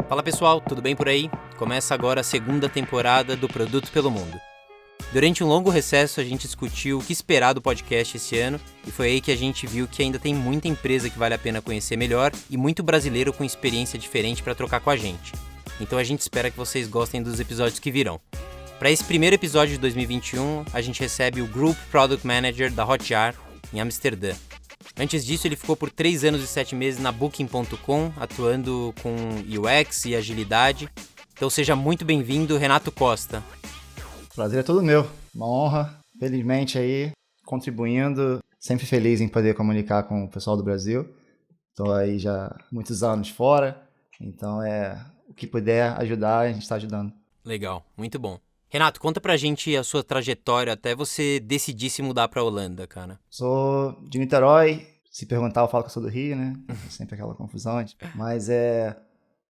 Fala pessoal, tudo bem por aí? Começa agora a segunda temporada do Produto pelo Mundo. Durante um longo recesso a gente discutiu o que esperar do podcast esse ano e foi aí que a gente viu que ainda tem muita empresa que vale a pena conhecer melhor e muito brasileiro com experiência diferente para trocar com a gente. Então a gente espera que vocês gostem dos episódios que virão. Para esse primeiro episódio de 2021, a gente recebe o Group Product Manager da Hotjar em Amsterdã. Antes disso, ele ficou por 3 anos e 7 meses na Booking.com, atuando com UX e agilidade. Então seja muito bem-vindo, Renato Costa. Prazer é todo meu, uma honra, felizmente aí, contribuindo, sempre feliz em poder comunicar com o pessoal do Brasil. Estou aí já muitos anos fora, então o que puder ajudar, a gente está ajudando. Legal, muito bom. Renato, conta pra gente a sua trajetória até você decidir se mudar pra Holanda, cara. Sou de Niterói, se perguntar eu falo que eu sou do Rio, né? Sempre aquela confusão. Mas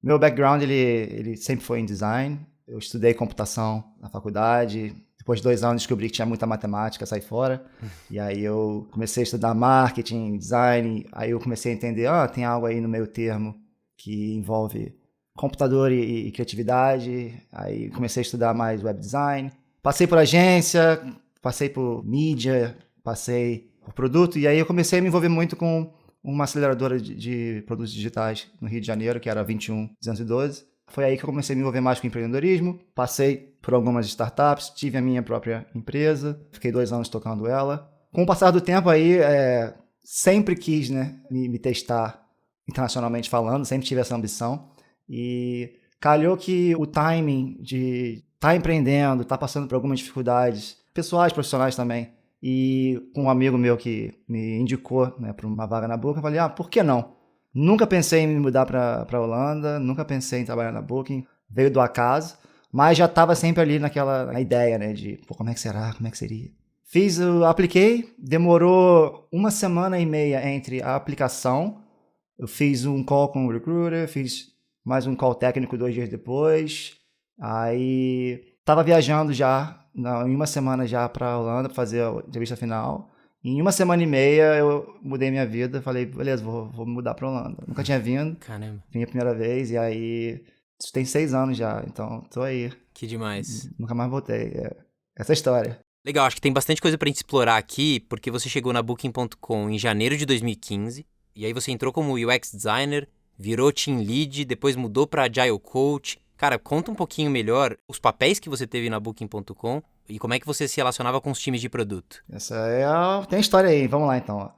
meu background ele sempre foi em design. Eu estudei computação na faculdade. Depois de 2 anos descobri que tinha muita matemática, saí fora. E aí eu comecei a estudar marketing, design. Aí eu comecei a entender, tem algo aí no meio termo que envolve computador e criatividade. Aí comecei a estudar mais web design. Passei por agência, passei por mídia, passei por produto. E aí eu comecei a me envolver muito com uma aceleradora de produtos digitais no Rio de Janeiro, que era 21212. Foi aí que eu comecei a me envolver mais com empreendedorismo. Passei por algumas startups, tive a minha própria empresa. Fiquei 2 anos tocando ela. Com o passar do tempo aí, sempre quis, né, me testar internacionalmente falando, sempre tive essa ambição. E calhou que o timing de estar empreendendo, estar passando por algumas dificuldades pessoais, profissionais também, e com um amigo meu que me indicou, né, para uma vaga na Booking, eu falei, por que não? Nunca pensei em me mudar para Holanda, nunca pensei em trabalhar na Booking, veio do acaso, mas já estava sempre ali na ideia, né, de como é que será, como é que seria. Apliquei, demorou 1 semana e meia entre a aplicação, eu fiz um call com o recruiter, fiz mais um call técnico 2 dias depois. Aí estava viajando já, em 1 semana já para a Holanda para fazer a entrevista final. Em 1 semana e meia eu mudei minha vida, falei, beleza, vou mudar para a Holanda. Nunca tinha vindo, Caramba. Vim a primeira vez e aí isso tem 6 anos já, então tô aí. Que demais. Nunca mais voltei, essa é a história. Legal, acho que tem bastante coisa pra gente explorar aqui, porque você chegou na Booking.com em janeiro de 2015, e aí você entrou como UX Designer, virou Team Lead, depois mudou para Agile Coach. Cara, conta um pouquinho melhor os papéis que você teve na Booking.com e como é que você se relacionava com os times de produto. Tem história aí, vamos lá então.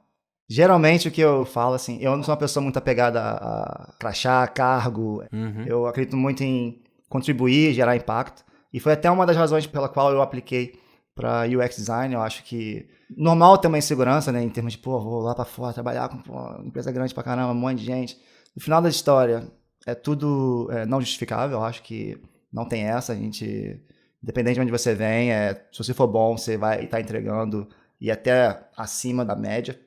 Geralmente o que eu falo, assim, eu não sou uma pessoa muito apegada a crachá, cargo. Eu acredito muito em contribuir, gerar impacto. E foi até uma das razões pela qual eu apliquei para UX Design. Eu acho que normal ter uma insegurança, né, em termos de, vou lá para fora trabalhar com uma empresa grande pra caramba, um monte de gente. No final da história, é tudo não justificável. Eu acho que não tem essa. A gente, independente de onde você vem, se você for bom, você vai estar entregando e até acima da média.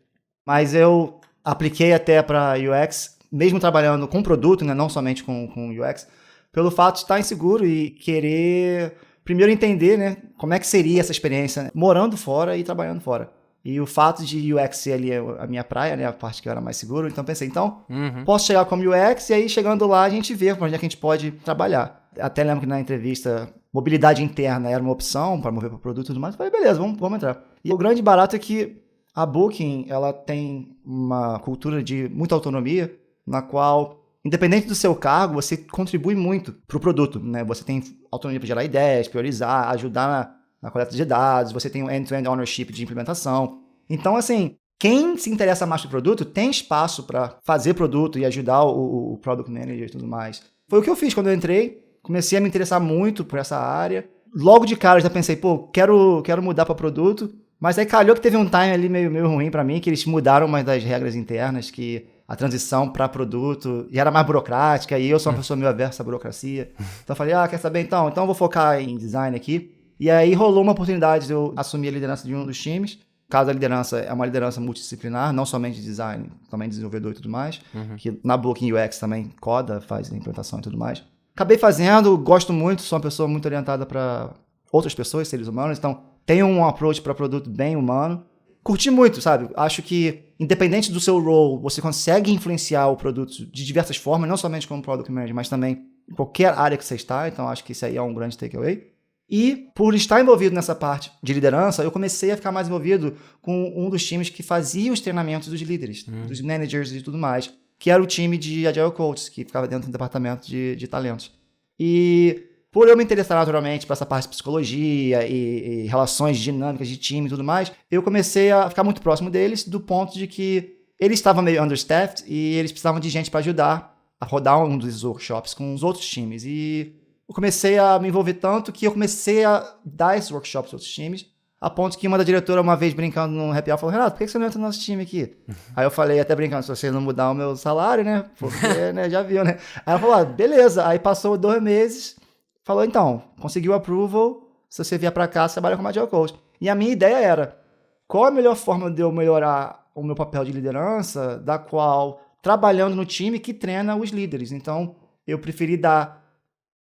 Mas eu apliquei até para UX, mesmo trabalhando com produto, né, não somente com UX, pelo fato de estar inseguro e querer primeiro entender, né, como é que seria essa experiência, né, morando fora e trabalhando fora. E o fato de UX ser ali a minha praia, né, a parte que eu era mais seguro, então pensei, posso chegar como UX e aí chegando lá a gente vê onde é que a gente pode trabalhar. Até lembro que na entrevista, mobilidade interna era uma opção para mover para o produto e tudo mais. Eu falei, beleza, vamos entrar. E o grande barato é que a Booking, ela tem uma cultura de muita autonomia, na qual, independente do seu cargo, você contribui muito para o produto, né? Você tem autonomia para gerar ideias, priorizar, ajudar na coleta de dados, você tem um end-to-end ownership de implementação. Então, assim, quem se interessa mais pelo produto tem espaço para fazer produto e ajudar o Product Manager e tudo mais. Foi o que eu fiz quando eu entrei, comecei a me interessar muito por essa área. Logo de cara eu já pensei, quero mudar para produto, mas aí calhou que teve um time ali meio ruim para mim, que eles mudaram uma das regras internas, que a transição para produto e era mais burocrática, e eu sou uma pessoa meio aversa à burocracia. Então eu falei, quer saber então eu vou focar em design aqui. E aí rolou uma oportunidade de eu assumir a liderança de um dos times. Caso a liderança é uma liderança multidisciplinar, não somente de design, também desenvolvedor e tudo mais. Que na Booking UX também coda, faz implementação e tudo mais. Acabei fazendo, gosto muito, sou uma pessoa muito orientada para outras pessoas, seres humanos. Então, tenho um approach para produto bem humano. Curti muito, sabe? Acho que, independente do seu role, você consegue influenciar o produto de diversas formas, não somente como Product Manager, mas também em qualquer área que você está, então acho que isso aí é um grande takeaway. E por estar envolvido nessa parte de liderança, eu comecei a ficar mais envolvido com um dos times que fazia os treinamentos dos líderes, dos managers e tudo mais, que era o time de Agile Coaches, que ficava dentro do departamento de talentos. E por eu me interessar naturalmente por essa parte de psicologia e relações dinâmicas de time e tudo mais, eu comecei a ficar muito próximo deles, do ponto de que eles estavam meio understaffed e eles precisavam de gente para ajudar a rodar um dos workshops com os outros times. E eu comecei a me envolver tanto que eu comecei a dar esses workshops para outros times, a ponto que uma da diretora, uma vez brincando no happy hour, falou: Renato, por que você não entra no nosso time aqui? Aí eu falei, até brincando, se você não mudar o meu salário, né? Porque, né, já viu, né? Aí ela falou, beleza. Aí passou 2 meses, falou, então, conseguiu approval, se você vier para cá, você trabalha como Agile Coach. E a minha ideia era, qual a melhor forma de eu melhorar o meu papel de liderança, da qual, trabalhando no time que treina os líderes. Então, eu preferi dar,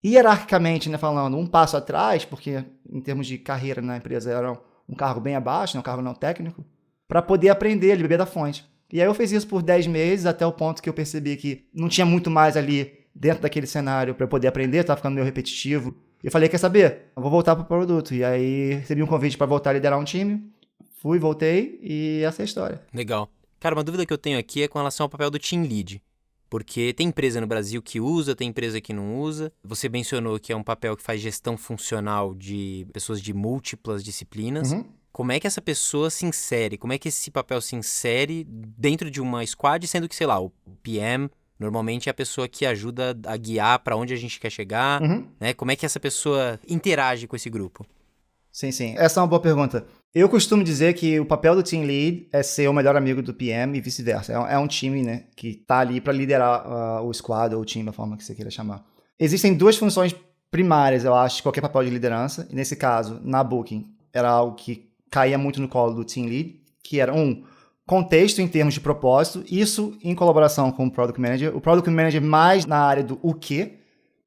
hierarquicamente, né, falando, um passo atrás, porque em termos de carreira na empresa era um cargo bem abaixo, né, um cargo não técnico, para poder aprender, beber da fonte. E aí eu fiz isso por 10 meses, até o ponto que eu percebi que não tinha muito mais ali dentro daquele cenário para eu poder aprender, estava ficando meio repetitivo. E eu falei, quer saber? Eu vou voltar para o produto. E aí recebi um convite para voltar a liderar um time, fui, voltei, e essa é a história. Legal. Cara, uma dúvida que eu tenho aqui é com relação ao papel do Team Lead. Porque tem empresa no Brasil que usa, tem empresa que não usa. Você mencionou que é um papel que faz gestão funcional de pessoas de múltiplas disciplinas. Como é que essa pessoa se insere? Como é que esse papel se insere dentro de uma squad, sendo que, sei lá, o PM normalmente é a pessoa que ajuda a guiar para onde a gente quer chegar, né? Como é que essa pessoa interage com esse grupo? Sim, sim. Essa é uma boa pergunta. Eu costumo dizer que o papel do Team Lead é ser o melhor amigo do PM e vice-versa. É um time, né, que está ali para liderar o squad ou o time, da forma que você queira chamar. Existem 2 funções primárias, eu acho, de qualquer papel de liderança. E nesse caso, na Booking, era algo que caía muito no colo do Team Lead, que era contexto em termos de propósito, isso em colaboração com o Product Manager. O Product Manager mais na área do o quê,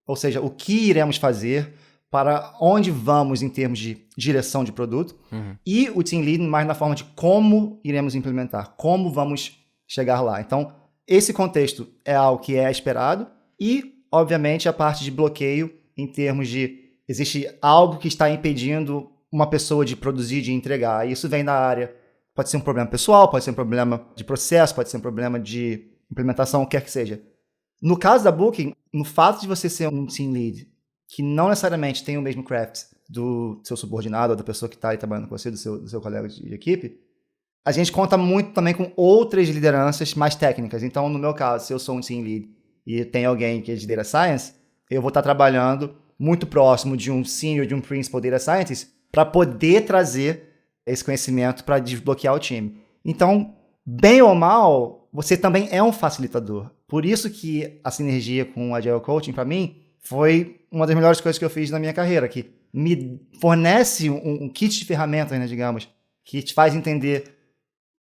ou seja, o que iremos fazer, para onde vamos em termos de direção de produto, e o Team Lead mais na forma de como iremos implementar, como vamos chegar lá. Então, esse contexto é algo que é esperado e, obviamente, a parte de bloqueio em termos de existe algo que está impedindo uma pessoa de produzir, de entregar. Isso vem da área, pode ser um problema pessoal, pode ser um problema de processo, pode ser um problema de implementação, o que quer que seja. No caso da Booking, no fato de você ser um Team Lead, que não necessariamente tem o mesmo craft do seu subordinado ou da pessoa que está aí trabalhando com você, do seu colega de equipe, a gente conta muito também com outras lideranças mais técnicas. Então, no meu caso, se eu sou um Team Lead e tem alguém que é de Data Science, eu vou estar trabalhando muito próximo de um Senior, de um Principal Data Scientist, para poder trazer esse conhecimento para desbloquear o time. Então, bem ou mal, você também é um facilitador. Por isso que a sinergia com o Agile Coaching, para mim, foi uma das melhores coisas que eu fiz na minha carreira, que me fornece um kit de ferramentas, né, digamos, que te faz entender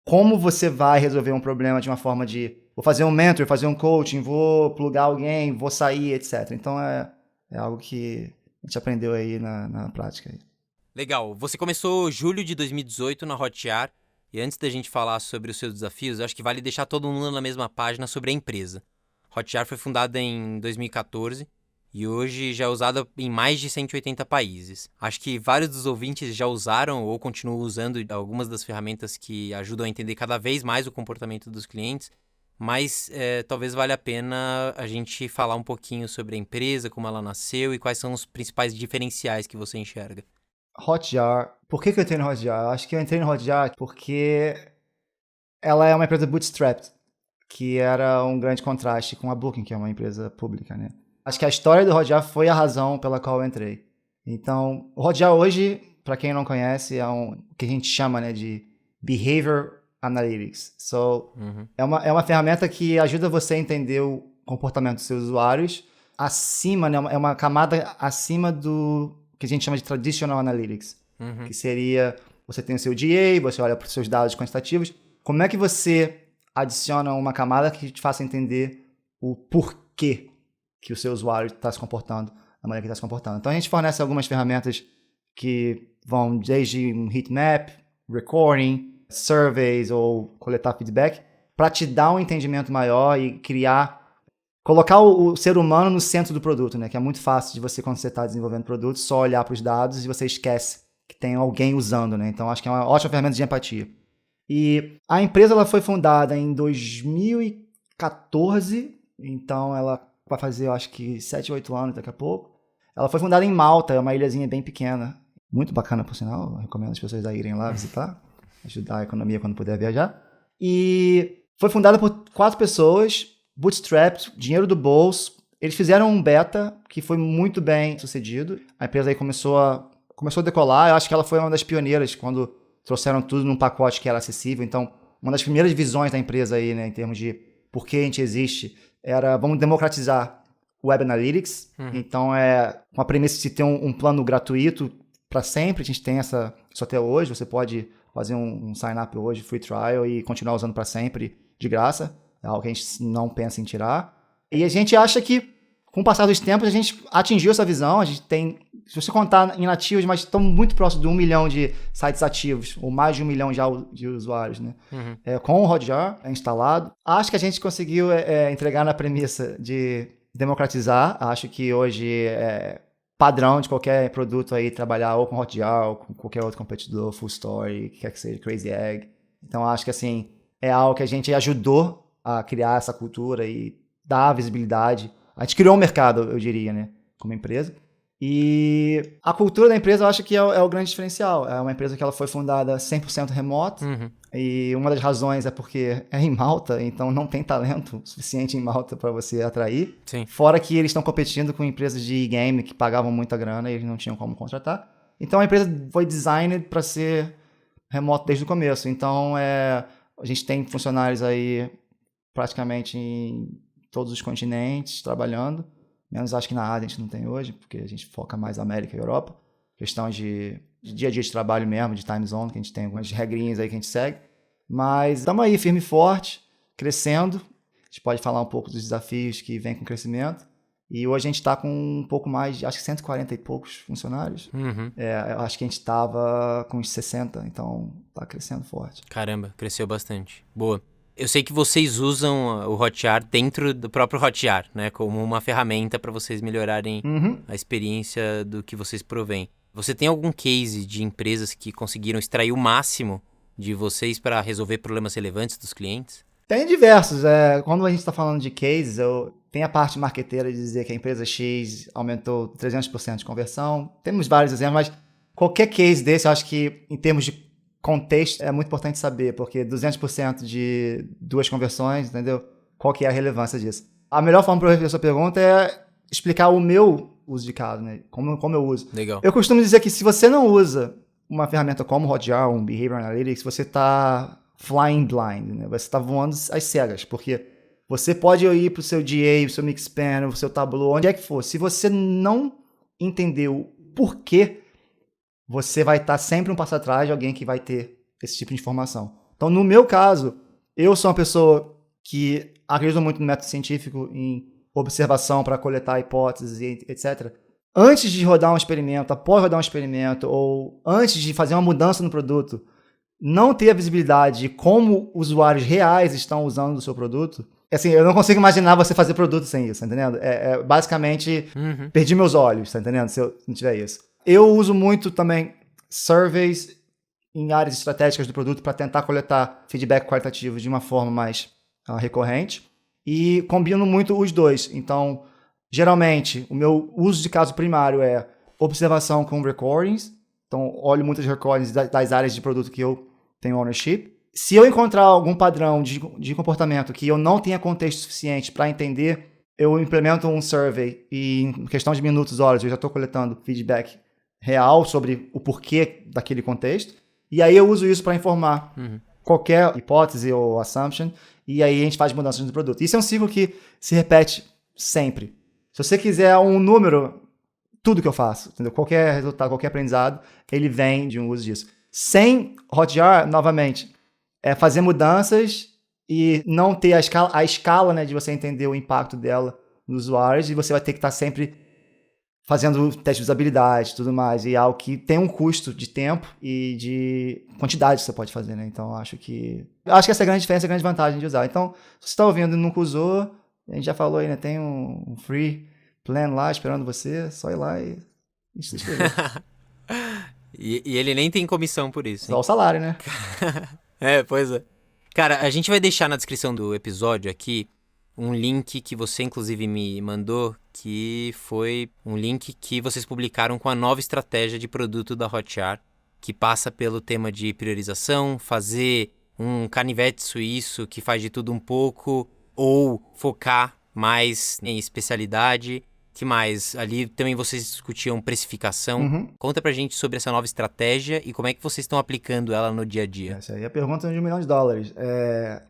como você vai resolver um problema de uma forma de vou fazer um mentor, fazer um coaching, vou plugar alguém, vou sair, etc. Então é algo que a gente aprendeu aí na prática. Legal. Você começou julho de 2018 na Hotjar, e antes da gente falar sobre os seus desafios, eu acho que vale deixar todo mundo na mesma página sobre a empresa. Hotjar foi fundada em 2014 e hoje já é usada em mais de 180 países. Acho que vários dos ouvintes já usaram ou continuam usando algumas das ferramentas que ajudam a entender cada vez mais o comportamento dos clientes, mas talvez valha a pena a gente falar um pouquinho sobre a empresa, como ela nasceu e quais são os principais diferenciais que você enxerga. Hotjar. Por que eu entrei no Hotjar? Eu acho que eu entrei no Hotjar porque ela é uma empresa bootstrapped, que era um grande contraste com a Booking, que é uma empresa pública, né? Acho que a história do Hotjar foi a razão pela qual eu entrei. Então, o Hotjar hoje, para quem não conhece, é o que a gente chama, né, de Behavior Analytics. É uma ferramenta que ajuda você a entender o comportamento dos seus usuários acima, né, é uma camada acima do que a gente chama de Traditional Analytics, que seria, você tem o seu GA, você olha para os seus dados quantitativos, como é que você adiciona uma camada que te faça entender o porquê que o seu usuário está se comportando da maneira que está se comportando. Então, a gente fornece algumas ferramentas que vão desde um heatmap, recording, surveys ou coletar feedback, para te dar um entendimento maior e criar colocar o ser humano no centro do produto, né? Que é muito fácil de você, quando você está desenvolvendo produto, só olhar para os dados e você esquece que tem alguém usando, né? Então, acho que é uma ótima ferramenta de empatia. E a empresa ela foi fundada em 2014, então ela vai fazer, eu acho que 7, 8 anos daqui a pouco. Ela foi fundada em Malta, é uma ilhazinha bem pequena. Muito bacana, por sinal. Eu recomendo as pessoas a irem lá visitar, ajudar a economia quando puder viajar. E foi fundada por 4 pessoas, bootstrapped, dinheiro do bolso. Eles fizeram um beta que foi muito bem sucedido. A empresa aí começou a decolar. Eu acho que ela foi uma das pioneiras quando trouxeram tudo num pacote que era acessível. Então, uma das primeiras visões da empresa aí, né, em termos de por que a gente existe, era vamos democratizar o Web Analytics. Então, com a premissa de ter um plano gratuito para sempre. A gente tem isso até hoje. Você pode fazer um sign-up hoje, free trial, e continuar usando para sempre, de graça. É algo que a gente não pensa em tirar. E a gente acha que, com o passar dos tempos, a gente atingiu essa visão. A gente tem, se você contar em nativos, mas estamos muito próximo de 1 milhão de sites ativos, ou mais de 1 milhão já de usuários, né? Com o Hotjar instalado. Acho que a gente conseguiu entregar na premissa de democratizar. Acho que hoje é padrão de qualquer produto aí trabalhar ou com Hotjar ou com qualquer outro competidor, Full Story, que quer que seja, Crazy Egg. Então, acho que assim, é algo que a gente ajudou a criar essa cultura e dar visibilidade. A gente criou um mercado, eu diria, né, como empresa. E a cultura da empresa eu acho que é o grande diferencial. É uma empresa que ela foi fundada 100% remoto. E uma das razões é porque é em Malta, então não tem talento suficiente em Malta para você atrair. Sim. Fora que eles estão competindo com empresas de e-game que pagavam muita grana e eles não tinham como contratar. Então a empresa foi designed para ser remoto desde o começo. Então a gente tem funcionários aí praticamente em todos os continentes trabalhando. Menos acho que na Ásia a gente não tem hoje, porque a gente foca mais na América e Europa. Questão de dia a dia de trabalho mesmo, de time zone, que a gente tem algumas regrinhas aí que a gente segue. Mas estamos aí, firme e forte, crescendo. A gente pode falar um pouco dos desafios que vem com o crescimento. E hoje a gente está com um pouco mais de, acho que 140 e poucos funcionários. Eu acho que a gente estava com uns 60, então está crescendo forte. Caramba, cresceu bastante. Boa. Eu sei que vocês usam o Hotjar dentro do próprio Hotjar, né? Como uma ferramenta para vocês melhorarem a experiência do que vocês provêm. Você tem algum case de empresas que conseguiram extrair o máximo de vocês para resolver problemas relevantes dos clientes? Tem diversos. Quando a gente está falando de cases, tem a parte marqueteira de dizer que a empresa X aumentou 300% de conversão. Temos vários exemplos, mas qualquer case desse, eu acho que em termos de contexto é muito importante saber, porque 200% de 2 conversões, entendeu? Qual que é a relevância disso? A melhor forma para eu responder a sua pergunta é explicar o meu uso de caso, né? Como eu uso. Legal. Eu costumo dizer que se você não usa uma ferramenta como Hotjar, um Behavior Analytics, você está flying blind, né? Você está voando às cegas, porque você pode ir para o seu GA, o seu Mixpanel, o seu Tableau, onde é que for. Se você não entender o porquê, você vai estar sempre um passo atrás de alguém que vai ter esse tipo de informação. Então, no meu caso, eu sou uma pessoa que acredito muito no método científico, em observação para coletar hipóteses, etc. Antes de rodar um experimento, após rodar um experimento, ou antes de fazer uma mudança no produto, não ter a visibilidade de como usuários reais estão usando o seu produto, assim, eu não consigo imaginar você fazer produto sem isso, tá entendendo? Basicamente, perdi meus olhos, tá entendendo? Se eu não tiver isso. Eu uso muito também surveys em áreas estratégicas do produto para tentar coletar feedback qualitativo de uma forma mais recorrente e combino muito os dois. Então, geralmente, o meu uso de caso primário é observação com recordings. Então, olho muitas recordings das áreas de produto que eu tenho ownership. Se eu encontrar algum padrão de comportamento que eu não tenha contexto suficiente para entender, eu implemento um survey e em questão de minutos, horas, eu já estou coletando feedback real sobre o porquê daquele contexto. E aí eu uso isso para informar qualquer hipótese ou assumption. E aí a gente faz mudanças no produto. Isso é um ciclo que se repete sempre. Se você quiser um número, tudo que eu faço, entendeu? Qualquer resultado, qualquer aprendizado, ele vem de um uso disso. Sem Hotjar, novamente, é fazer mudanças e não ter a escala, né, de você entender o impacto dela nos usuários, e você vai ter que estar sempre fazendo teste de usabilidade e tudo mais, e algo que tem um custo de tempo e de quantidade que você pode fazer, né? Então, acho que essa é a grande diferença, a grande vantagem de usar. Então, se você está ouvindo e nunca usou, A gente já falou aí, né? Tem um free plan lá esperando você, só ir lá e se inscrever. E ele nem tem comissão por isso, hein? Só o salário, né? Pois é. Cara, a gente vai deixar na descrição do episódio aqui um link que você inclusive me mandou, que foi um link que vocês publicaram com a nova estratégia de produto da Hotjar, que passa pelo tema de priorização, fazer um canivete suíço que faz de tudo um pouco, ou focar mais em especialidade. Que mais? Ali também vocês discutiam precificação. Conta pra gente sobre essa nova estratégia e como é que vocês estão aplicando ela no dia a dia. Essa aí é a pergunta de $1 milhão.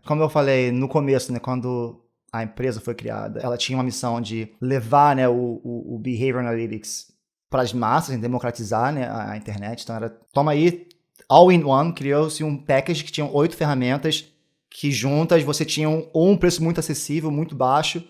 Como eu falei no começo, né, quando a empresa foi criada, ela tinha uma missão de levar, né, o Behavior Analytics para as massas, democratizar, né, a internet. Então toma aí, all in one, criou-se um package que tinha 8 ferramentas que juntas você tinha um preço muito acessível, muito baixo,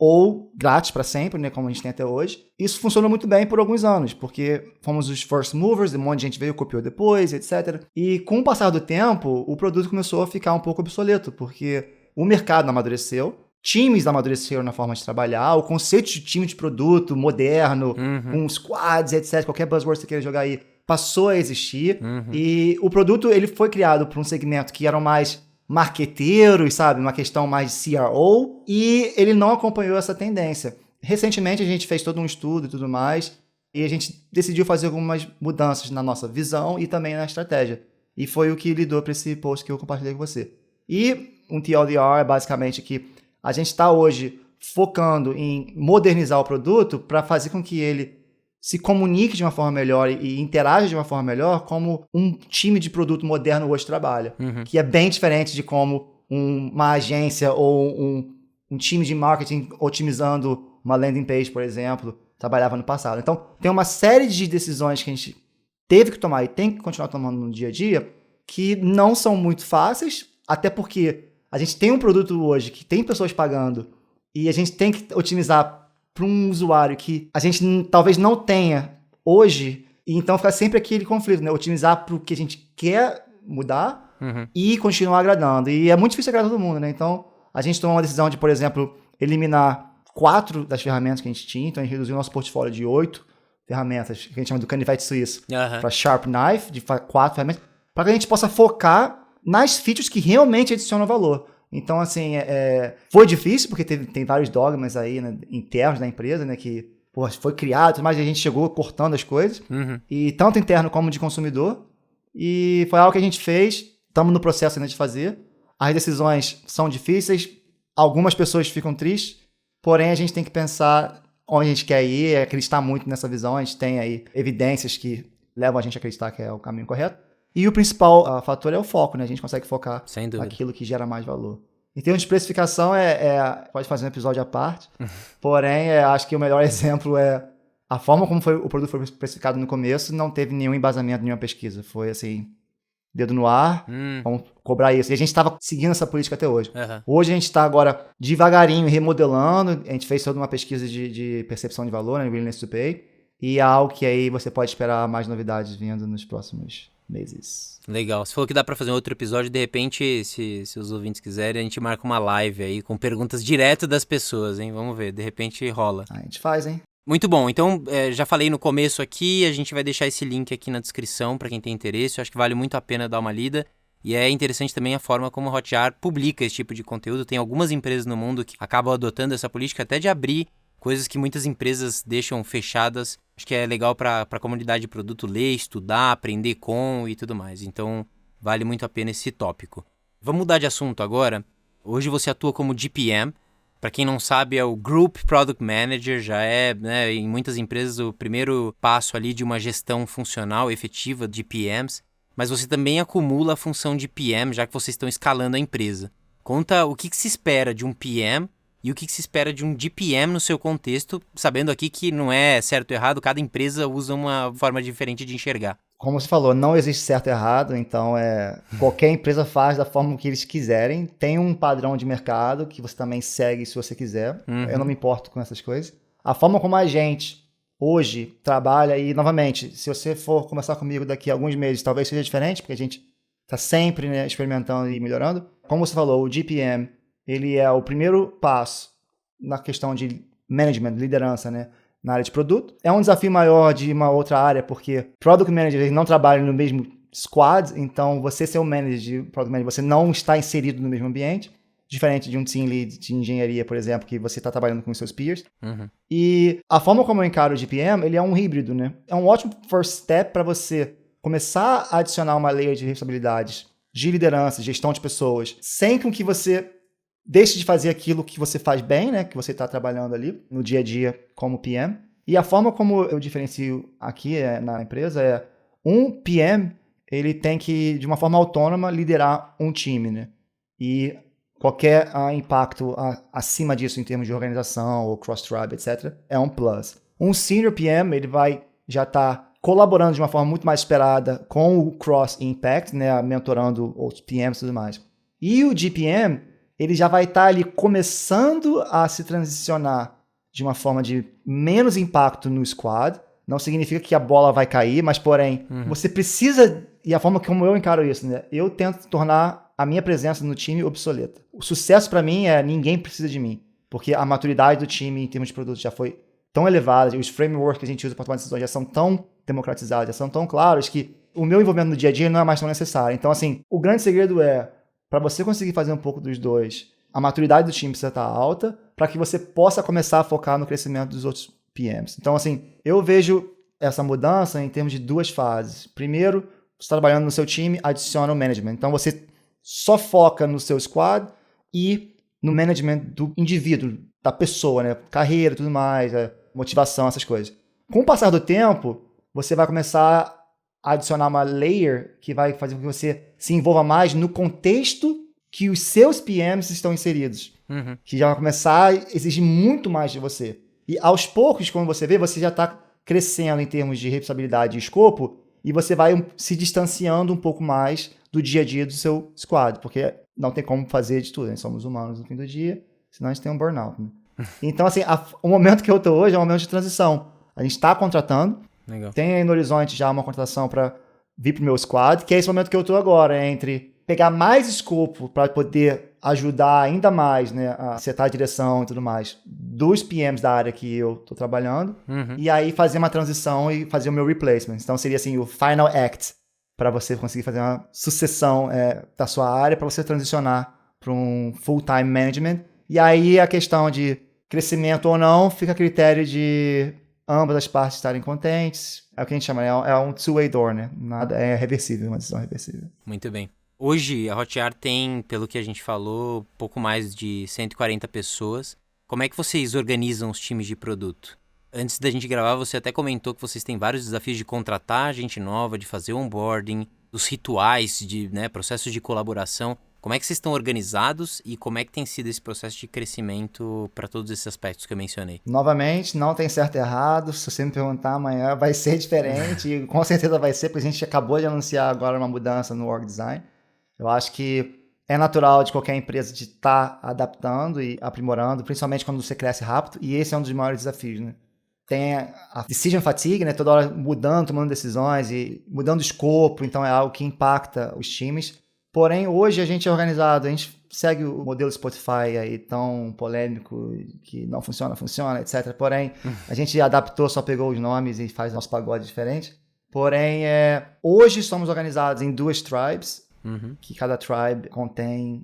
ou grátis para sempre, né, como a gente tem até hoje. Isso funcionou muito bem por alguns anos, porque fomos os first movers, um monte de gente veio, copiou depois, etc. E com o passar do tempo, o produto começou a ficar um pouco obsoleto, porque o mercado amadureceu, times amadureceram na forma de trabalhar, o conceito de time de produto moderno, com squads, etc., qualquer buzzword que você queira jogar aí, passou a existir. E o produto ele foi criado para um segmento que eram mais marqueteiros, sabe? Uma questão mais de CRO, e ele não acompanhou essa tendência. Recentemente a gente fez todo um estudo e tudo mais, e a gente decidiu fazer algumas mudanças na nossa visão e também na estratégia. E foi o que lidou para esse post que eu compartilhei com você. E um TLDR é basicamente que a gente está hoje focando em modernizar o produto para fazer com que ele se comunique de uma forma melhor e interaja de uma forma melhor como um time de produto moderno hoje trabalha. Que é bem diferente de como uma agência ou um time de marketing otimizando uma landing page, por exemplo, trabalhava no passado. Então, tem uma série de decisões que a gente teve que tomar e tem que continuar tomando no dia a dia que não são muito fáceis, até porque a gente tem um produto hoje que tem pessoas pagando e a gente tem que otimizar para um usuário que a gente talvez não tenha hoje, e então fica sempre aquele conflito, né? Otimizar para o que a gente quer mudar e continuar agradando. E é muito difícil agradar todo mundo, né? Então, a gente tomou uma decisão de, por exemplo, eliminar 4 das ferramentas que a gente tinha, então a gente reduziu o nosso portfólio de 8 ferramentas, que a gente chama do canivete suíço, para Sharp Knife, de 4 ferramentas, para que a gente possa focar nas features que realmente adicionam valor. Então, assim, foi difícil, porque tem vários dogmas aí, né, internos da empresa, né, que foi criado, mas a gente chegou cortando as coisas, e tanto interno como de consumidor, e foi algo que a gente fez, estamos no processo ainda de fazer. As decisões são difíceis, algumas pessoas ficam tristes, porém a gente tem que pensar onde a gente quer ir, acreditar muito nessa visão, a gente tem aí evidências que levam a gente a acreditar que é o caminho correto. E o principal fator é o foco, né? A gente consegue focar naquilo que gera mais valor. Em termos de precificação, pode fazer um episódio à parte, porém, acho que o melhor exemplo é a forma como o produto foi precificado no começo, não teve nenhum embasamento, nenhuma pesquisa. Foi assim, dedo no ar, vamos cobrar isso. E a gente estava seguindo essa política até hoje. Hoje a gente está agora devagarinho remodelando, a gente fez toda uma pesquisa de percepção de valor, né? Willingness to Pay, e é algo que aí você pode esperar mais novidades vindo nos próximos meses. Legal. Você falou que dá pra fazer um outro episódio, de repente, se os ouvintes quiserem, a gente marca uma live aí com perguntas direto das pessoas, hein? Vamos ver, de repente rola. A gente faz, hein? Muito bom. Então, já falei no começo aqui, a gente vai deixar esse link aqui na descrição pra quem tem interesse. Eu acho que vale muito a pena dar uma lida. E é interessante também a forma como a Hotjar publica esse tipo de conteúdo. Tem algumas empresas no mundo que acabam adotando essa política até de abrir coisas que muitas empresas deixam fechadas. Acho que é legal para a comunidade de produto ler, estudar, aprender com e tudo mais. Então, vale muito a pena esse tópico. Vamos mudar de assunto agora. Hoje você atua como GPM. Para quem não sabe, é o Group Product Manager. Já é, né, em muitas empresas, o primeiro passo ali de uma gestão funcional, efetiva de PMs. Mas você também acumula a função de PM, já que vocês estão escalando a empresa. Conta o que se espera de um PM e o que se espera de um DPM no seu contexto, sabendo aqui que não é certo ou errado, cada empresa usa uma forma diferente de enxergar. Como você falou, não existe certo e errado, então qualquer empresa faz da forma que eles quiserem. Tem um padrão de mercado que você também segue se você quiser. Eu não me importo com essas coisas. A forma como a gente hoje trabalha, e novamente, se você for conversar comigo daqui a alguns meses, talvez seja diferente, porque a gente está sempre, né, experimentando e melhorando. Como você falou, o GPM, ele é o primeiro passo na questão de management, liderança, né? Na área de produto. É um desafio maior de uma outra área, porque Product Manager não trabalha no mesmo squad, então você ser um manager de Product Manager, você não está inserido no mesmo ambiente, diferente de um team lead de engenharia, por exemplo, que você está trabalhando com os seus peers. E a forma como eu encaro o GPM, ele é um híbrido, né? É um ótimo first step para você começar a adicionar uma layer de responsabilidades de liderança, gestão de pessoas, sem com que você deixe de fazer aquilo que você faz bem, né? Que você está trabalhando ali no dia a dia como PM. E a forma como eu diferencio aqui na empresa é um PM, ele tem que, de uma forma autônoma, liderar um time, né? E qualquer impacto acima disso em termos de organização ou cross-tribe, etc., é um plus. Um senior PM, ele vai já estar colaborando de uma forma muito mais esperada com o cross-impact, né? Mentorando outros PMs e tudo mais. E o GPM, ele já vai estar ali começando a se transicionar de uma forma de menos impacto no squad. Não significa que a bola vai cair, mas, porém, você precisa... E a forma como eu encaro isso, né? Eu tento tornar a minha presença no time obsoleta. O sucesso, para mim, é ninguém precisa de mim. Porque a maturidade do time, em termos de produto, já foi tão elevada. Os frameworks que a gente usa para tomar decisões já são tão democratizados, já são tão claros que o meu envolvimento no dia a dia não é mais tão necessário. Então, assim, o grande segredo é... Para você conseguir fazer um pouco dos dois, a maturidade do time precisa estar alta para que você possa começar a focar no crescimento dos outros PMs. Então, assim, eu vejo essa mudança em termos de duas fases. Primeiro, você está trabalhando no seu time, adiciona o management. Então, você só foca no seu squad e no management do indivíduo, da pessoa, né? Carreira, tudo mais, motivação, essas coisas. Com o passar do tempo, você vai começar adicionar uma layer que vai fazer com que você se envolva mais no contexto que os seus PMs estão inseridos. Que já vai começar a exigir muito mais de você. E aos poucos, quando você vê, você já está crescendo em termos de responsabilidade e escopo e você vai se distanciando um pouco mais do dia a dia do seu squad, porque não tem como fazer de tudo, né? Somos humanos no fim do dia, senão a gente tem um burnout. Né? Então, assim, o momento que eu estou hoje é um momento de transição. A gente está contratando. Legal. Tem aí no horizonte já uma contratação para vir para o meu squad, que é esse momento que eu estou agora, entre pegar mais escopo para poder ajudar ainda mais, né, a setar a direção e tudo mais dos PMs da área que eu estou trabalhando, e aí fazer uma transição e fazer o meu replacement. Então seria assim o final act para você conseguir fazer uma sucessão da sua área para você transicionar para um full-time management. E aí a questão de crescimento ou não fica a critério de ambas as partes estarem contentes. É o que a gente chama, é um two-way door, né? Nada é reversível, uma decisão reversível. Muito bem. Hoje a Hotjar tem, pelo que a gente falou, pouco mais de 140 pessoas. Como é que vocês organizam os times de produto? Antes da gente gravar, você até comentou que vocês têm vários desafios de contratar gente nova, de fazer onboarding, dos rituais, processos de colaboração. Como é que vocês estão organizados e como é que tem sido esse processo de crescimento para todos esses aspectos que eu mencionei? Novamente, não tem certo e errado. Se você me perguntar amanhã, vai ser diferente. E com certeza vai ser, porque a gente acabou de anunciar agora uma mudança no org design. Eu acho que é natural de qualquer empresa de estar adaptando e aprimorando, principalmente quando você cresce rápido. E esse é um dos maiores desafios, né? Tem a decision fatigue, né? Toda hora mudando, tomando decisões e mudando o escopo. Então é algo que impacta os times. Porém, hoje a gente é organizado, a gente segue o modelo Spotify aí tão polêmico, que não funciona, etc. Porém, a gente adaptou, só pegou os nomes e faz nosso pagode diferente. Porém, hoje somos organizados em 2 tribes, que cada tribe contém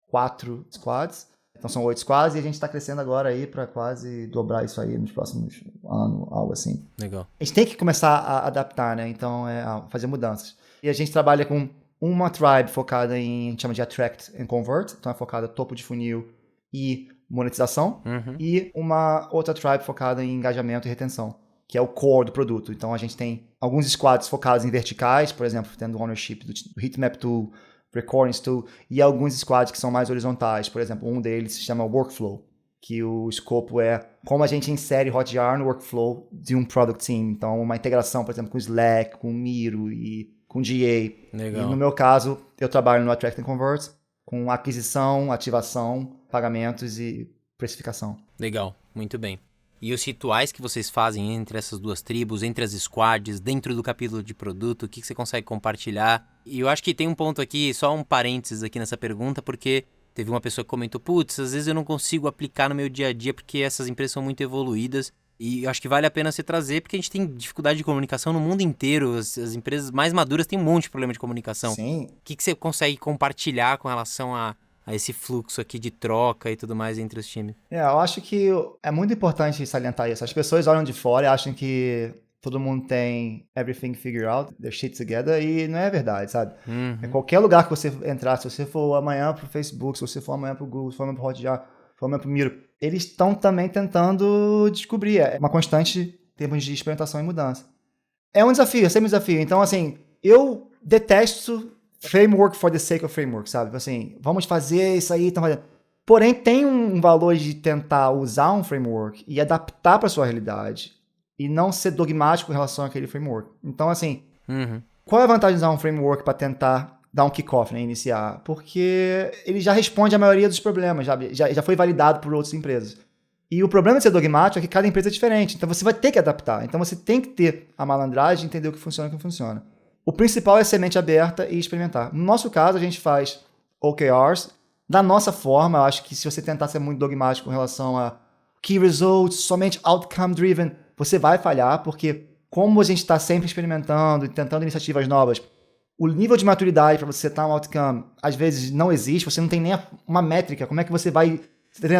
4 squads. Então são 8 squads e a gente está crescendo agora aí para quase dobrar isso aí nos próximos anos, algo assim. Legal. A gente tem que começar a adaptar, né? Então, a fazer mudanças. E a gente trabalha com uma tribe focada em, a gente chama de Attract and Convert, então é focada topo de funil e monetização, e uma outra tribe focada em engajamento e retenção, que é o core do produto. Então a gente tem alguns squads focados em verticais, por exemplo, tendo ownership do Heatmap Tool, Recordings Tool, e alguns squads que são mais horizontais. Por exemplo, um deles se chama Workflow, que o escopo é como a gente insere Hotjar no workflow de um product team. Então uma integração, por exemplo, com Slack, com Miro e com GA. Legal. E no meu caso, eu trabalho no Attract and Convert com aquisição, ativação, pagamentos e precificação. Legal, muito bem. E os rituais que vocês fazem entre essas duas tribos, entre as squads, dentro do capítulo de produto, o que você consegue compartilhar? E eu acho que tem um ponto aqui, só um parênteses aqui nessa pergunta, porque Teve uma pessoa que comentou, putz, às vezes eu não consigo aplicar no meu dia a dia porque essas empresas são muito evoluídas. E eu acho que vale a pena você trazer, porque a gente tem dificuldade de comunicação no mundo inteiro. As empresas mais maduras têm um monte de problema de comunicação. Sim. O que você consegue compartilhar com relação a esse fluxo aqui de troca e tudo mais entre os times? Eu acho que é muito importante salientar isso. As pessoas olham de fora e acham que todo mundo tem everything figured out, their shit together, e não é verdade, sabe? Em qualquer lugar que você entrar, se você for amanhã pro Facebook, se você for amanhã pro Google, se for amanhã pro Hotjar, se for amanhã pro Miro, eles estão também tentando descobrir. É uma constante em termos de experimentação e mudança. É um desafio, é sempre um desafio. Então, assim, eu detesto framework for the sake of framework, sabe? Assim, vamos fazer isso aí, estamos fazendo. Porém, tem um valor de tentar usar um framework e adaptar para sua realidade e não ser dogmático em relação àquele framework. Então, assim, qual é a vantagem de usar um framework para tentar dar um kickoff, né, iniciar? Porque ele já responde à maioria dos problemas, já foi validado por outras empresas. E o problema de ser dogmático é que cada empresa é diferente, então você vai ter que adaptar. Então você tem que ter a malandragem de entender o que funciona e o que não funciona. O principal é semente aberta e experimentar. No nosso caso, a gente faz OKRs da nossa forma. Eu acho que se você tentar ser muito dogmático em relação a key results, somente outcome driven, você vai falhar, porque como a gente está sempre experimentando e tentando iniciativas novas, o nível de maturidade para você setar um outcome, às vezes, não existe, você não tem nem uma métrica, como é que você vai...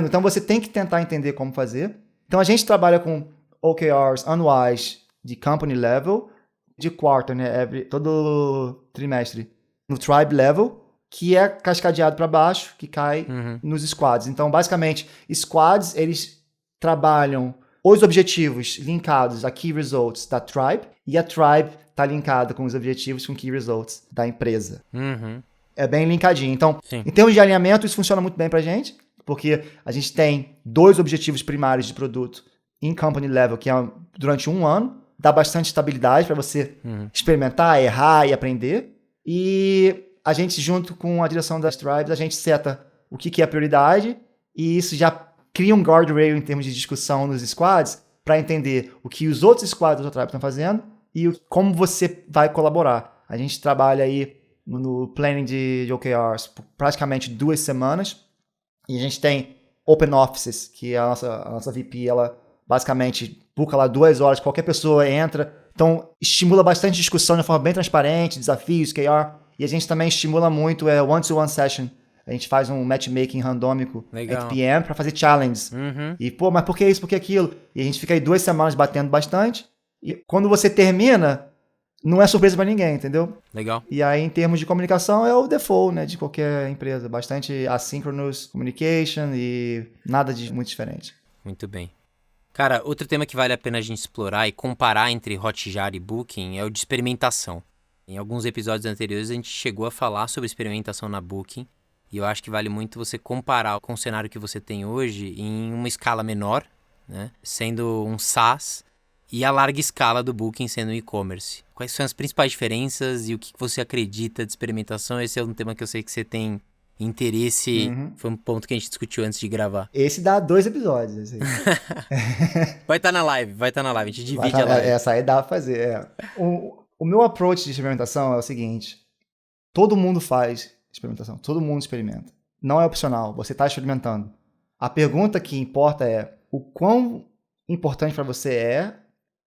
Então, você tem que tentar entender como fazer. Então, a gente trabalha com OKRs anuais de company level, de quarter, né, todo trimestre, no tribe level, que é cascadeado para baixo, que cai nos squads. Então, basicamente, squads, eles trabalham os objetivos linkados a key results da tribe, e a tribe está linkada com os objetivos com key results da empresa. É bem linkadinho. Então, em termos de alinhamento, isso funciona muito bem para a gente, porque a gente tem 2 objetivos primários de produto em company level, que é durante 1 ano, dá bastante estabilidade para você experimentar, errar e aprender. E a gente, junto com a direção das tribes, a gente seta o que é a prioridade, e isso já cria um guardrail em termos de discussão nos squads para entender o que os outros squads da tribe estão fazendo e como você vai colaborar. A gente trabalha aí no planning de OKRs por praticamente 2 semanas, e a gente tem open offices, que a nossa VP, ela basicamente buca lá 2 horas, qualquer pessoa entra. Então, estimula bastante discussão de forma bem transparente, desafios, KR. E a gente também estimula muito one-to-one session. A gente faz um matchmaking randômico at PM para fazer challenges. E, mas por que isso, por que aquilo? E a gente fica aí 2 semanas batendo bastante. E quando você termina, não é surpresa para ninguém, entendeu? Legal. E aí, em termos de comunicação, é o default, né, de qualquer empresa. Bastante asynchronous communication e nada de muito diferente. Muito bem. Cara, outro tema que vale a pena a gente explorar e comparar entre Hotjar e Booking é o de experimentação. Em alguns episódios anteriores a gente chegou a falar sobre experimentação na Booking, e eu acho que vale muito você comparar com o cenário que você tem hoje em uma escala menor, né, sendo um SaaS, e a larga escala do Booking sendo um e-commerce. Quais são as principais diferenças e o que você acredita de experimentação? Esse é um tema que eu sei que você tem interesse, foi um ponto que a gente discutiu antes de gravar. Esse dá 2 episódios. Esse Vai estar na live, a gente divide a live. Essa aí dá pra fazer. O meu approach de experimentação é o seguinte: todo mundo faz experimentação, todo mundo experimenta. Não é opcional, você está experimentando. A pergunta que importa é o quão importante para você é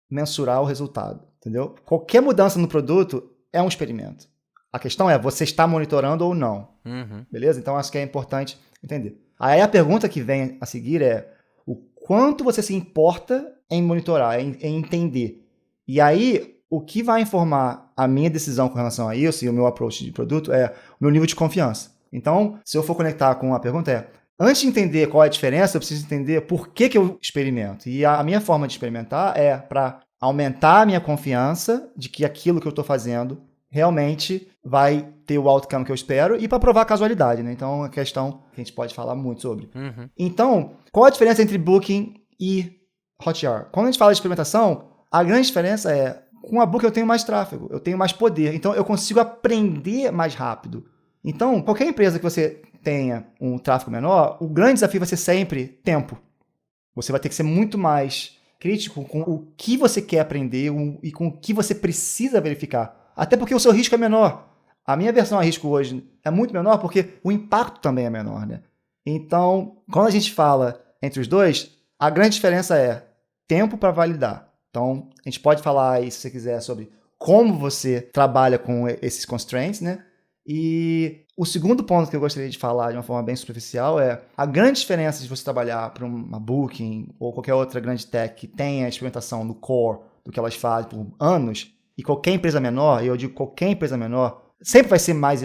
mensurar o resultado, entendeu? Qualquer mudança no produto é um experimento. A questão é, você está monitorando ou não, beleza? Então, acho que é importante entender. Aí a pergunta que vem a seguir é o quanto você se importa em monitorar, em entender. E aí, o que vai informar a minha decisão com relação a isso e o meu approach de produto é o meu nível de confiança. Então, se eu for conectar com a pergunta antes de entender qual é a diferença, eu preciso entender por que eu experimento. E a minha forma de experimentar é para aumentar a minha confiança de que aquilo que eu estou fazendo realmente vai ter o outcome que eu espero e para provar a casualidade, né? Então, é uma questão que a gente pode falar muito sobre. Então, qual a diferença entre Booking e Hotjar? Quando a gente fala de experimentação, a grande diferença é, com a Booking eu tenho mais tráfego, eu tenho mais poder, então eu consigo aprender mais rápido. Então, qualquer empresa que você tenha um tráfego menor, o grande desafio vai ser sempre tempo. Você vai ter que ser muito mais crítico com o que você quer aprender e com o que você precisa verificar. Até porque o seu risco é menor. A minha aversão a risco hoje é muito menor porque o impacto também é menor, né? Então, quando a gente fala entre os dois, a grande diferença é tempo para validar. Então, a gente pode falar aí, se você quiser, sobre como você trabalha com esses constraints, né? E o segundo ponto que eu gostaria de falar de uma forma bem superficial é a grande diferença de você trabalhar para uma Booking ou qualquer outra grande tech que tenha experimentação no core do que elas fazem por anos, e qualquer empresa menor, e eu digo qualquer empresa menor, sempre vai ser mais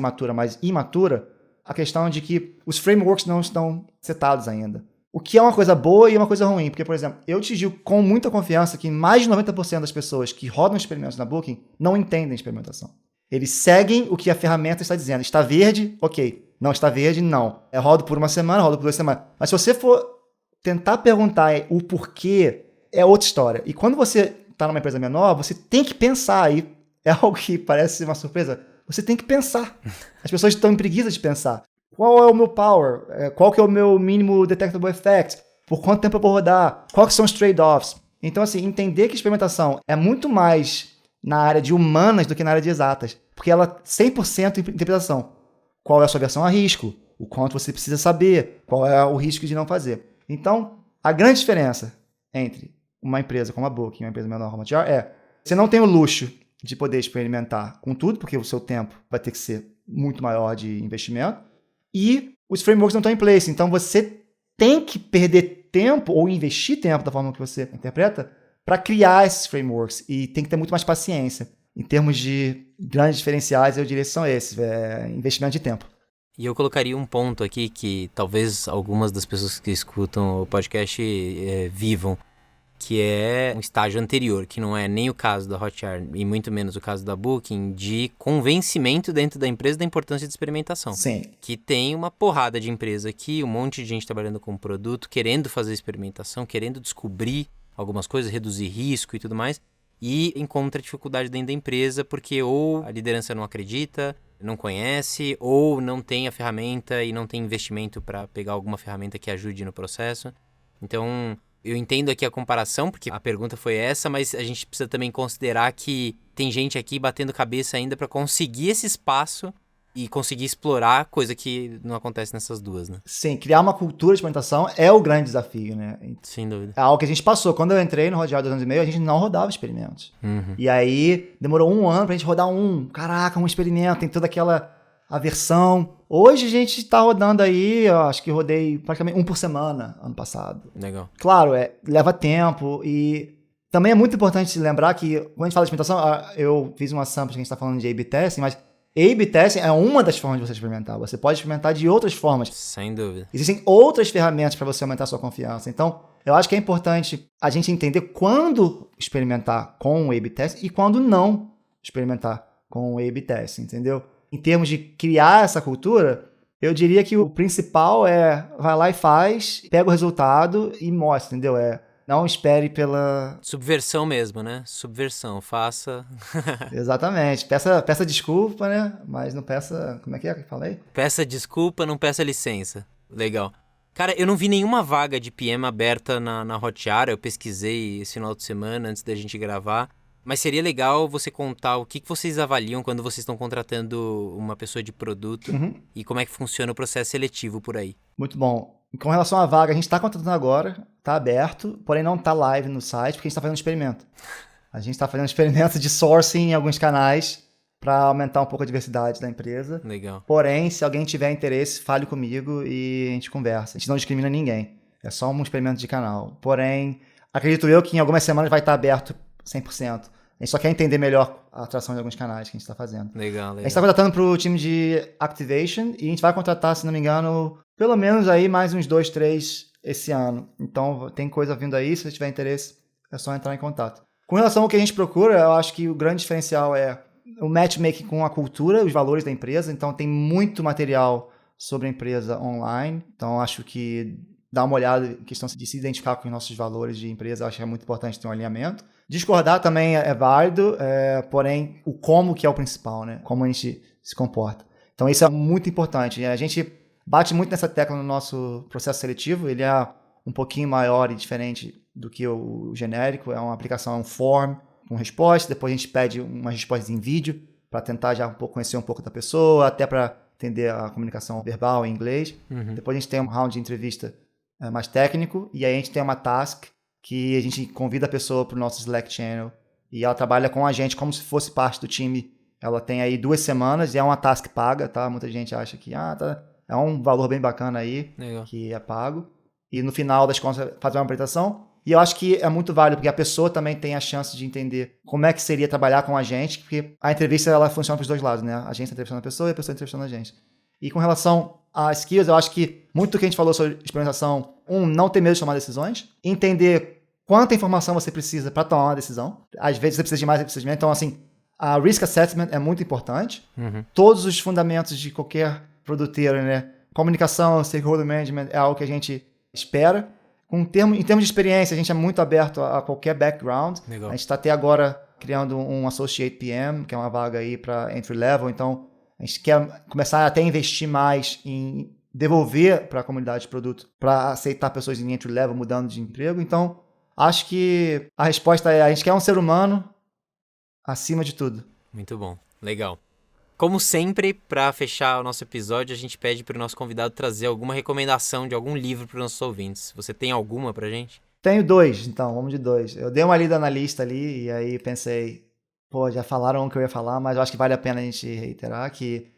imatura, a questão de que os frameworks não estão setados ainda. O que é uma coisa boa e uma coisa ruim, porque, por exemplo, eu te digo com muita confiança que mais de 90% das pessoas que rodam experimentos na Booking não entendem experimentação. Eles seguem o que a ferramenta está dizendo. Está verde? Ok. Não está verde? Não. Eu rodo por uma semana, rodo por 2 semanas. Mas se você for tentar perguntar o porquê, é outra história. E quando você está numa empresa menor, você tem que pensar. Aí é algo que parece uma surpresa. Você tem que pensar. As pessoas estão em preguiça de pensar. Qual é o meu power? Qual que é o meu mínimo detectable effect? Por quanto tempo eu vou rodar? Quais são os trade-offs? Então, assim, entender que experimentação é muito mais na área de humanas do que na área de exatas. Porque ela é 100% interpretação. Qual é a sua versão a risco? O quanto você precisa saber? Qual é o risco de não fazer? Então, a grande diferença entre uma empresa como a Booking e uma empresa menor como a TR é você não tem o luxo de poder experimentar com tudo, porque o seu tempo vai ter que ser muito maior de investimento, e os frameworks não estão em place. Então, você tem que perder tempo ou investir tempo da forma que você interpreta para criar esses frameworks, e tem que ter muito mais paciência. Em termos de grandes diferenciais, eu diria que são esses, investimento de tempo. E eu colocaria um ponto aqui que talvez algumas das pessoas que escutam o podcast vivam, que é um estágio anterior, que não é nem o caso da Hotjar e muito menos o caso da Booking, de convencimento dentro da empresa da importância de experimentação. Sim. Que tem uma porrada de empresa aqui, um monte de gente trabalhando com produto, querendo fazer experimentação, querendo descobrir algumas coisas, reduzir risco e tudo mais, e encontra dificuldade dentro da empresa porque ou a liderança não acredita, não conhece, ou não tem a ferramenta e não tem investimento para pegar alguma ferramenta que ajude no processo. Então, eu entendo aqui a comparação, porque a pergunta foi essa, mas a gente precisa também considerar que tem gente aqui batendo cabeça ainda para conseguir esse espaço e conseguir explorar, coisa que não acontece nessas duas, né? Sim, criar uma cultura de experimentação é o grande desafio, né? Sem dúvida. É algo que a gente passou. Quando eu entrei no Hotjar 2 anos e meio, a gente não rodava experimentos. E aí, demorou 1 ano pra gente rodar Caraca, um experimento, tem toda aquela aversão. Hoje a gente tá rodando aí, eu acho que rodei praticamente 1 por semana ano passado. Legal. Claro, leva tempo e também é muito importante se lembrar que, quando a gente fala de experimentação, eu fiz uma sample que a gente tá falando de A/B testing, mas A/B testing é uma das formas de você experimentar. Você pode experimentar de outras formas. Sem dúvida. Existem outras ferramentas para você aumentar a sua confiança. Então, eu acho que é importante a gente entender quando experimentar com o A/B testing e quando não experimentar com o A/B testing, entendeu? Em termos de criar essa cultura, eu diria que o principal é vai lá e faz, pega o resultado e mostra, entendeu? Não espere pela... Subversão mesmo, né? Subversão, faça... Exatamente. Peça desculpa, né? Mas não peça... Como é que fala aí? Peça desculpa, não peça licença. Legal. Cara, eu não vi nenhuma vaga de PM aberta na Hotjar. Eu pesquisei esse final de semana antes da gente gravar. Mas seria legal você contar o que vocês avaliam quando vocês estão contratando uma pessoa de produto e como é que funciona o processo seletivo por aí. Muito bom. Com relação à vaga, a gente está contratando agora, está aberto, porém não está live no site, porque a gente está fazendo um experimento. A gente está fazendo um experimento de sourcing em alguns canais para aumentar um pouco a diversidade da empresa. Legal. Porém, se alguém tiver interesse, fale comigo e a gente conversa. A gente não discrimina ninguém. É só um experimento de canal. Porém, acredito eu que em algumas semanas vai estar aberto 100%. A gente só quer entender melhor a atração de alguns canais que a gente está fazendo. Legal. A gente está contratando para o time de Activation e a gente vai contratar, se não me engano, pelo menos aí mais uns 2, 3 esse ano. Então tem coisa vindo aí, se você tiver interesse, é só entrar em contato. Com relação ao que a gente procura, eu acho que o grande diferencial é o matchmaking com a cultura, os valores da empresa. Então tem muito material sobre a empresa online. Então acho que dar uma olhada em questão de se identificar com os nossos valores de empresa, acho que é muito importante ter um alinhamento. Discordar também é válido, porém o como que é o principal, né? Como a gente se comporta. Então isso é muito importante. A gente bate muito nessa tecla no nosso processo seletivo, ele é um pouquinho maior e diferente do que o genérico, é uma aplicação, é um form com resposta, depois a gente pede umas respostas em vídeo para tentar já conhecer um pouco da pessoa, até para entender a comunicação verbal em inglês. Depois a gente tem um round de entrevista mais técnico, e aí a gente tem uma task que a gente convida a pessoa para o nosso Slack channel, e ela trabalha com a gente como se fosse parte do time. Ela tem aí 2 semanas e é uma task paga, tá? Muita gente acha que é um valor bem bacana aí, legal, que é pago. E no final das contas fazer uma apresentação. E eu acho que é muito válido, porque a pessoa também tem a chance de entender como é que seria trabalhar com a gente, porque a entrevista ela funciona para os dois lados, né? A gente está entrevistando a pessoa e a pessoa está entrevistando a gente. E com relação a skills, eu acho que muito do que a gente falou sobre experimentação, não ter medo de tomar decisões, entender quanta informação você precisa para tomar uma decisão. Às vezes você precisa de mais, você precisa de menos. Então, assim, a risk assessment é muito importante. Todos os fundamentos de qualquer produteiro, né? Comunicação, stakeholder management é algo que a gente espera. Em termos de experiência, a gente é muito aberto a qualquer background. Legal. A gente está até agora criando um Associate PM, que é uma vaga aí para entry level. Então, a gente quer começar até a investir mais em devolver para a comunidade de produto, para aceitar pessoas em entry level mudando de emprego. Então, acho que a resposta é: a gente quer um ser humano acima de tudo. Muito bom. Legal. Como sempre, para fechar o nosso episódio, a gente pede para o nosso convidado trazer alguma recomendação de algum livro para os nossos ouvintes. Você tem alguma pra gente? Tenho 2, então, vamos de 2. Eu dei uma lida na lista ali e aí pensei, já falaram o que eu ia falar, mas eu acho que vale a pena a gente reiterar que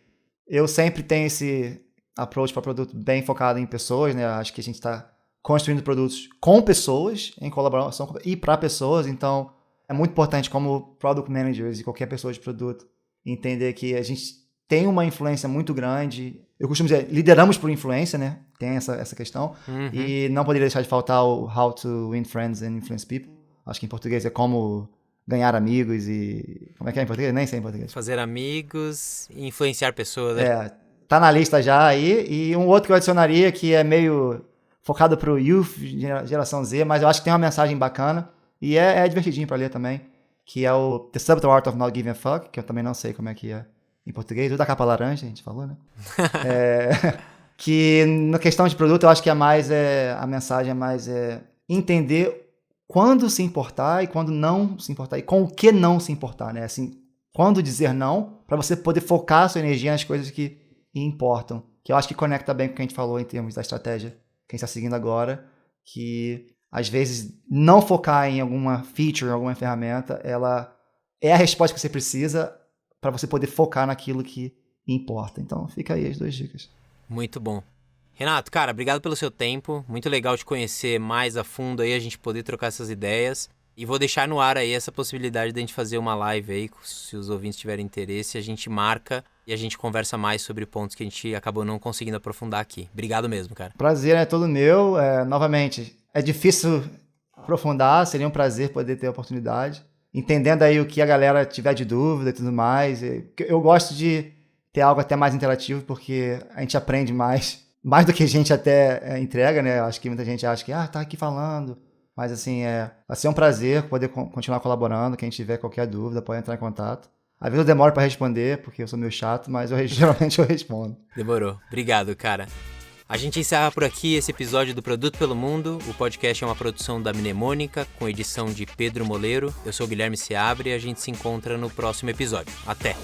eu sempre tenho esse approach para produto bem focado em pessoas, né? Acho que a gente está construindo produtos com pessoas, em colaboração e para pessoas, então é muito importante como product managers e qualquer pessoa de produto entender que a gente tem uma influência muito grande. Eu costumo dizer, lideramos por influência, né? Tem essa questão. E não poderia deixar de faltar o How to Win Friends and Influence People. Acho que em português é como ganhar amigos e... Como é que é em português? Nem sei em português. Fazer amigos e influenciar pessoas, né? Tá na lista já aí. E um outro que eu adicionaria que é meio focado pro youth, geração Z, mas eu acho que tem uma mensagem bacana e é divertidinho para ler também, que é o The Subtle Art of Not Giving a Fuck, que eu também não sei como é que é em português. O da capa laranja, a gente falou, né? Que na questão de produto, eu acho que a mensagem é mais entender quando se importar e quando não se importar, e com o que não se importar, né? Assim, quando dizer não, para você poder focar a sua energia nas coisas que importam. Que eu acho que conecta bem com o que a gente falou em termos da estratégia que a gente está seguindo agora, que às vezes não focar em alguma feature, alguma ferramenta, ela é a resposta que você precisa para você poder focar naquilo que importa. Então fica aí as 2 dicas. Muito bom. Renato, cara, obrigado pelo seu tempo. Muito legal te conhecer mais a fundo aí, a gente poder trocar essas ideias. E vou deixar no ar aí essa possibilidade de a gente fazer uma live aí, se os ouvintes tiverem interesse, a gente marca e a gente conversa mais sobre pontos que a gente acabou não conseguindo aprofundar aqui. Obrigado mesmo, cara. Prazer é todo meu. Novamente, é difícil aprofundar, seria um prazer poder ter a oportunidade. Entendendo aí o que a galera tiver de dúvida e tudo mais. Eu gosto de ter algo até mais interativo, porque a gente aprende mais do que a gente até entrega, né? Acho que muita gente acha que, tá aqui falando. Mas assim, vai ser um prazer poder continuar colaborando. Quem tiver qualquer dúvida pode entrar em contato. Às vezes eu demoro para responder, porque eu sou meio chato, mas geralmente eu respondo. Demorou. Obrigado, cara. A gente encerra por aqui esse episódio do Produto pelo Mundo. O podcast é uma produção da Mnemônica, com edição de Pedro Moleiro. Eu sou o Guilherme Seabre e a gente se encontra no próximo episódio. Até!